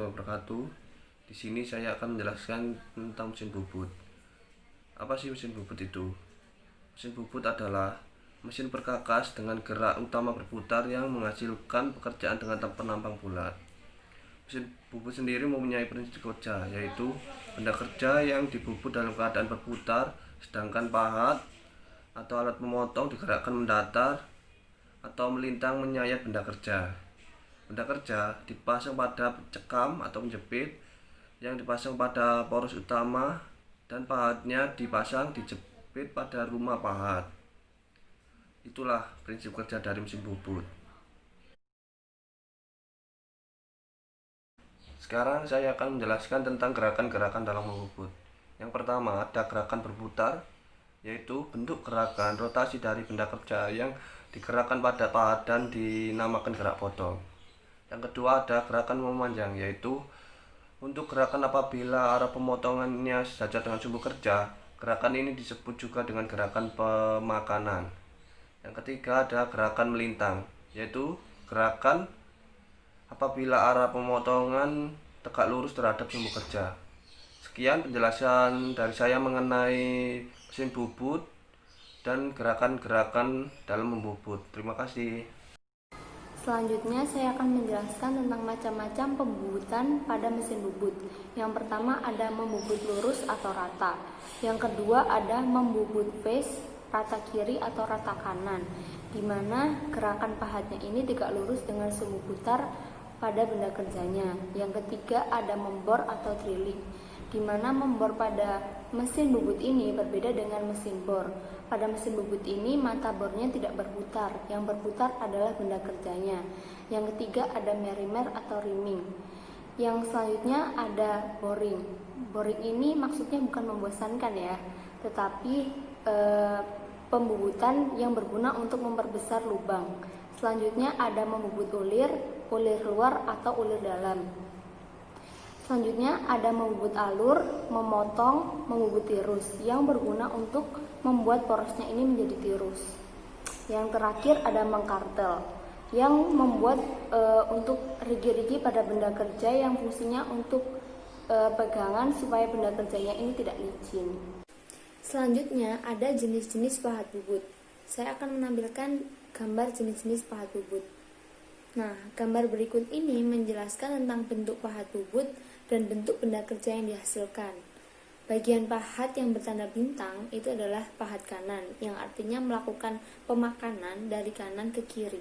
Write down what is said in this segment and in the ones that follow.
warahmatullahi wabarakatuh. Di sini saya akan menjelaskan tentang mesin bubut. Apa sih mesin bubut itu? Mesin bubut adalah mesin perkakas dengan gerak utama berputar yang menghasilkan pekerjaan dengan penampang bulat. Mesin bubut sendiri mempunyai prinsip kerja, yaitu benda kerja yang dibubut dalam keadaan berputar, sedangkan pahat atau alat pemotong digerakkan mendatar atau melintang menyayat benda kerja. Benda kerja dipasang pada cekam atau menjepit yang dipasang pada poros utama dan pahatnya dipasang dijepit pada rumah pahat. Itulah prinsip kerja dari mesin bubut. Sekarang saya akan menjelaskan tentang gerakan-gerakan dalam membubut. Yang pertama ada gerakan berputar, yaitu bentuk gerakan rotasi dari benda kerja yang digerakkan pada pahat dan dinamakan gerak potong. Yang kedua ada gerakan memanjang, yaitu untuk gerakan apabila arah pemotongannya sejajar dengan sumbu kerja. Gerakan ini disebut juga dengan gerakan pemakanan. Yang ketiga ada gerakan melintang, yaitu gerakan apabila arah pemotongan tegak lurus terhadap sumbu kerja. Sekian penjelasan dari saya mengenai mesin bubut dan gerakan-gerakan dalam membubut. Terima kasih. Selanjutnya saya akan menjelaskan tentang macam-macam pembubutan pada mesin bubut. Yang pertama ada membubut lurus atau rata. Yang kedua ada membubut face, rata kiri atau rata kanan, di mana gerakan pahatnya ini tegak lurus dengan sumbu putar pada benda kerjanya. Yang ketiga ada membor atau drilling, di mana membor pada mesin bubut ini berbeda dengan mesin bor. Pada mesin bubut ini mata bornya tidak berputar, yang berputar adalah benda kerjanya. Yang ketiga ada merimer atau rimming. Yang selanjutnya ada boring. Boring ini maksudnya bukan membosankan ya, tetapi pembubutan yang berguna untuk memperbesar lubang. Selanjutnya ada membubut ulir, ulir luar atau ulir dalam. Selanjutnya ada membubut alur, memotong, membubut tirus yang berguna untuk membuat porosnya ini menjadi tirus. Yang terakhir ada mengkartel yang membuat untuk rigi-rigi pada benda kerja yang fungsinya untuk pegangan supaya benda kerjanya ini tidak licin. Selanjutnya ada jenis-jenis pahat bubut. Saya akan menampilkan gambar jenis-jenis pahat bubut. Nah, gambar berikut ini menjelaskan tentang bentuk pahat bubut dan bentuk benda kerja yang dihasilkan. Bagian pahat yang bertanda bintang itu adalah pahat kanan, yang artinya melakukan pemakanan dari kanan ke kiri.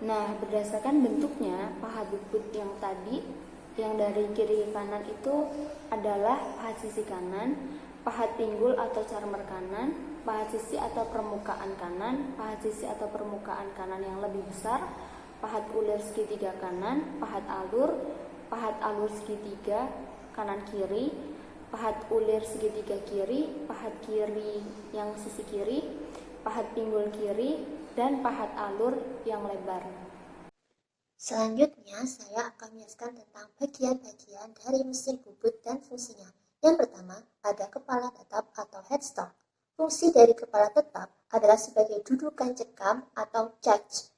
Nah, berdasarkan bentuknya, pahat bubut yang tadi, yang dari kiri ke kanan itu adalah pahat sisi kanan, pahat pinggul atau charmer kanan, pahat sisi atau permukaan kanan, pahat sisi atau permukaan kanan yang lebih besar, pahat ulir segitiga kanan, pahat alur segitiga kanan kiri, pahat ulir segitiga kiri, pahat kiri yang sisi kiri, pahat pinggul kiri, dan pahat alur yang lebar. Selanjutnya saya akan menjelaskan tentang bagian-bagian dari mesin bubut dan fungsinya. Yang pertama ada kepala tetap atau headstock. Fungsi dari kepala tetap adalah sebagai dudukan cekam atau charge.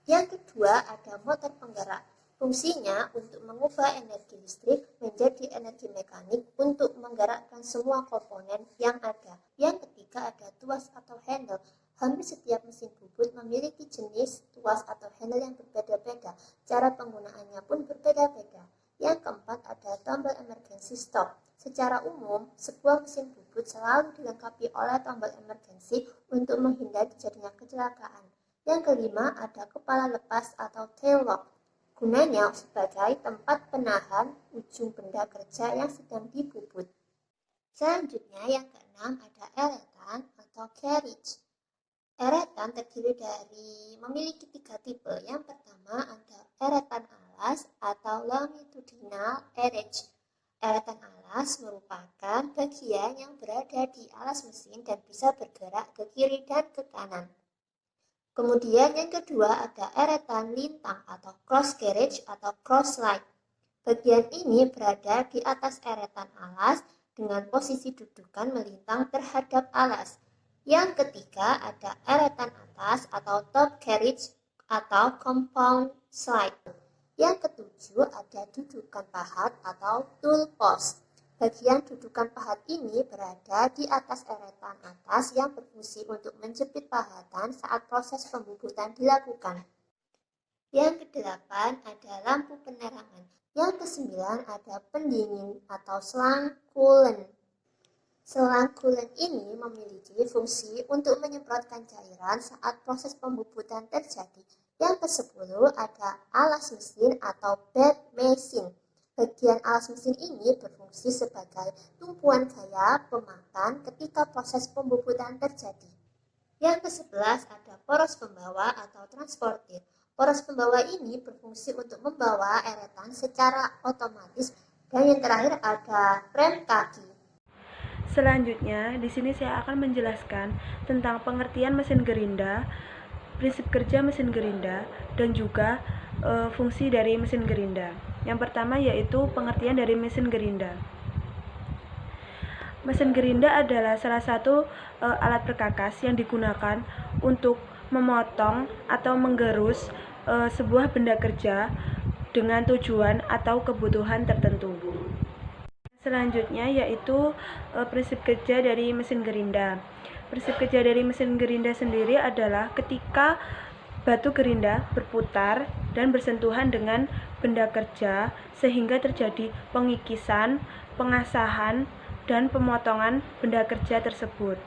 Yang kedua ada motor penggerak. Fungsinya untuk mengubah energi listrik menjadi energi mekanik untuk menggerakkan semua komponen yang ada. Yang ketiga ada tuas atau handle. Hampir setiap mesin bubut memiliki jenis tuas atau handle yang berbeda-beda. Cara penggunaannya pun berbeda-beda. Yang keempat ada tombol emergency stop. Secara umum, sebuah mesin bubut selalu dilengkapi oleh tombol emergency untuk menghindari terjadinya kecelakaan. Yang kelima ada kepala lepas atau tail lock. Gunanya sebagai tempat penahan ujung benda kerja yang sedang dibubut. Selanjutnya yang keenam ada eretan atau carriage. Eretan terdiri dari memiliki 3 tipe. Yang pertama ada eretan alas atau longitudinal carriage. Eretan alas merupakan bagian yang berada di alas mesin dan bisa bergerak ke kiri dan ke kanan. Kemudian yang kedua ada eretan lintang atau cross carriage atau cross slide. Bagian ini berada di atas eretan alas dengan posisi dudukan melintang terhadap alas. Yang ketiga ada eretan atas atau top carriage atau compound slide. Yang ketujuh ada dudukan pahat atau tool post. Bagian dudukan pahat ini berada di atas eretan atas yang berfungsi untuk menjepit pahatan saat proses pembubutan dilakukan. Yang kedelapan ada lampu penerangan. Yang kesembilan ada pendingin atau selang coolant. Selang coolant ini memiliki fungsi untuk menyemprotkan cairan saat proses pembubutan terjadi. Yang ke-10 ada alas mesin atau bed machine. Bagian alas mesin ini berfungsi sebagai tumpuan gaya pemakan ketika proses pembubutan terjadi. Yang ke-11 ada poros pembawa atau transportir. Poros pembawa ini berfungsi untuk membawa eretan secara otomatis. Dan yang terakhir ada rem kaki. Selanjutnya, di sini saya akan menjelaskan tentang pengertian mesin gerinda, prinsip kerja mesin gerinda, dan juga fungsi dari mesin gerinda. Yang pertama yaitu pengertian dari mesin gerinda. Mesin gerinda adalah salah satu alat perkakas yang digunakan untuk memotong atau menggerus sebuah benda kerja dengan tujuan atau kebutuhan tertentu. Selanjutnya yaitu prinsip kerja dari mesin gerinda. Prinsip kerja dari mesin gerinda sendiri adalah ketika batu gerinda berputar dan bersentuhan dengan benda kerja sehingga terjadi pengikisan, pengasahan, dan pemotongan benda kerja tersebut.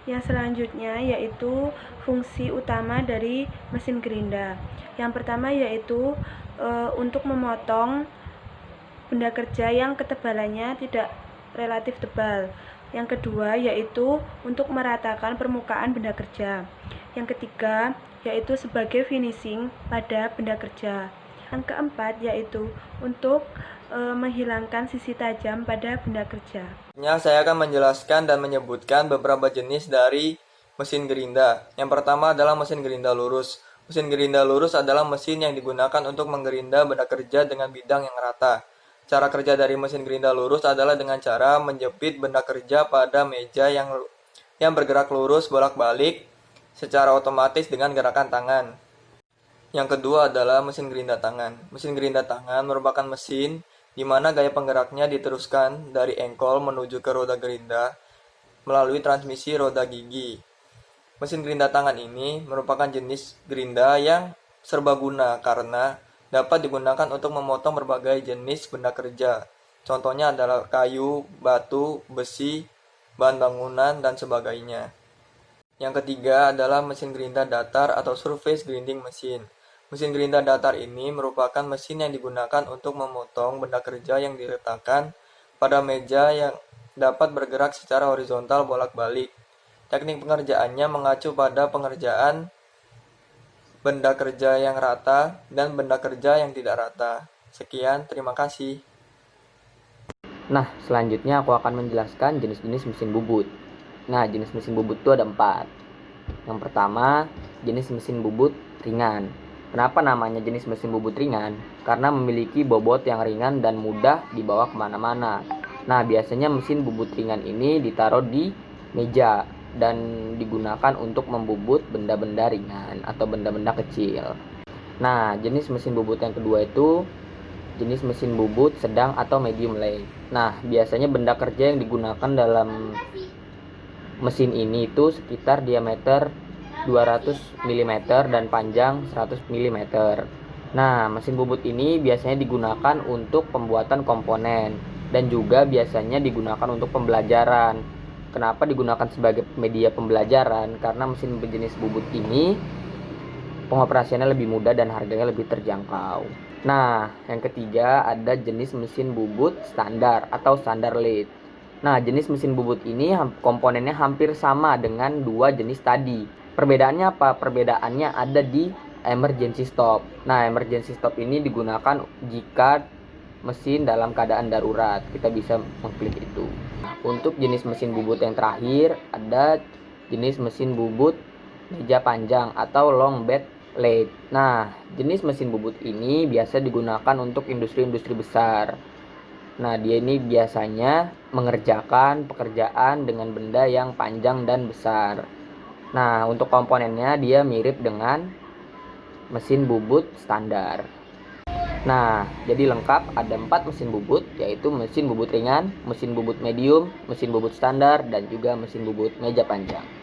Yang selanjutnya yaitu fungsi utama dari mesin gerinda. Yang pertama yaitu untuk memotong benda kerja yang ketebalannya tidak relatif tebal. Yang kedua yaitu untuk meratakan permukaan benda kerja. Yang ketiga yaitu sebagai finishing pada benda kerja. Yang keempat yaitu untuk menghilangkan sisi tajam pada benda kerja. Saya akan menjelaskan dan menyebutkan beberapa jenis dari mesin gerinda. Yang pertama adalah mesin gerinda lurus. Mesin gerinda lurus adalah mesin yang digunakan untuk menggerinda benda kerja dengan bidang yang rata. Cara kerja dari mesin gerinda lurus adalah dengan cara menjepit benda kerja pada meja yang bergerak lurus bolak-balik secara otomatis dengan gerakan tangan. Yang kedua adalah mesin gerinda tangan. Mesin gerinda tangan merupakan mesin di mana gaya penggeraknya diteruskan dari engkol menuju ke roda gerinda melalui transmisi roda gigi. Mesin gerinda tangan ini merupakan jenis gerinda yang serbaguna karena dapat digunakan untuk memotong berbagai jenis benda kerja. Contohnya adalah kayu, batu, besi, bahan bangunan, dan sebagainya. Yang ketiga adalah mesin gerinda datar atau surface grinding machine. Mesin gerinda datar ini merupakan mesin yang digunakan untuk memotong benda kerja yang diletakkan pada meja yang dapat bergerak secara horizontal bolak-balik. Teknik pengerjaannya mengacu pada pengerjaan benda kerja yang rata dan benda kerja yang tidak rata. Sekian, terima kasih. Nah, selanjutnya aku akan menjelaskan jenis-jenis mesin bubut. Nah, jenis mesin bubut itu ada 4. Yang pertama, jenis mesin bubut ringan. Kenapa namanya jenis mesin bubut ringan? Karena memiliki bobot yang ringan dan mudah dibawa kemana-mana. Nah, biasanya mesin bubut ringan ini ditaruh di meja dan digunakan untuk membubut benda-benda ringan atau benda-benda kecil. Nah, jenis mesin bubut yang kedua itu jenis mesin bubut sedang atau medium lathe. Nah, biasanya benda kerja yang digunakan dalam mesin ini itu sekitar diameter 200 mm dan panjang 100 mm. Nah, mesin bubut ini biasanya digunakan untuk pembuatan komponen dan juga biasanya digunakan untuk pembelajaran. Kenapa digunakan sebagai media pembelajaran? Karena mesin berjenis bubut ini pengoperasiannya lebih mudah dan harganya lebih terjangkau. Nah, yang ketiga ada jenis mesin bubut standar atau standar lathe. Nah, jenis mesin bubut ini komponennya hampir sama dengan dua jenis tadi. Perbedaannya apa? Perbedaannya ada di emergency stop. Nah, emergency stop ini digunakan jika mesin dalam keadaan darurat. Kita bisa mengklik itu. Untuk jenis mesin bubut yang terakhir ada jenis mesin bubut meja panjang atau long bed lathe. Nah, jenis mesin bubut ini biasa digunakan untuk industri-industri besar. Nah, dia ini biasanya mengerjakan pekerjaan dengan benda yang panjang dan besar. Nah, untuk komponennya dia mirip dengan mesin bubut standar. Nah, jadi lengkap ada 4 mesin bubut, yaitu mesin bubut ringan, mesin bubut medium, mesin bubut standar, dan juga mesin bubut meja panjang.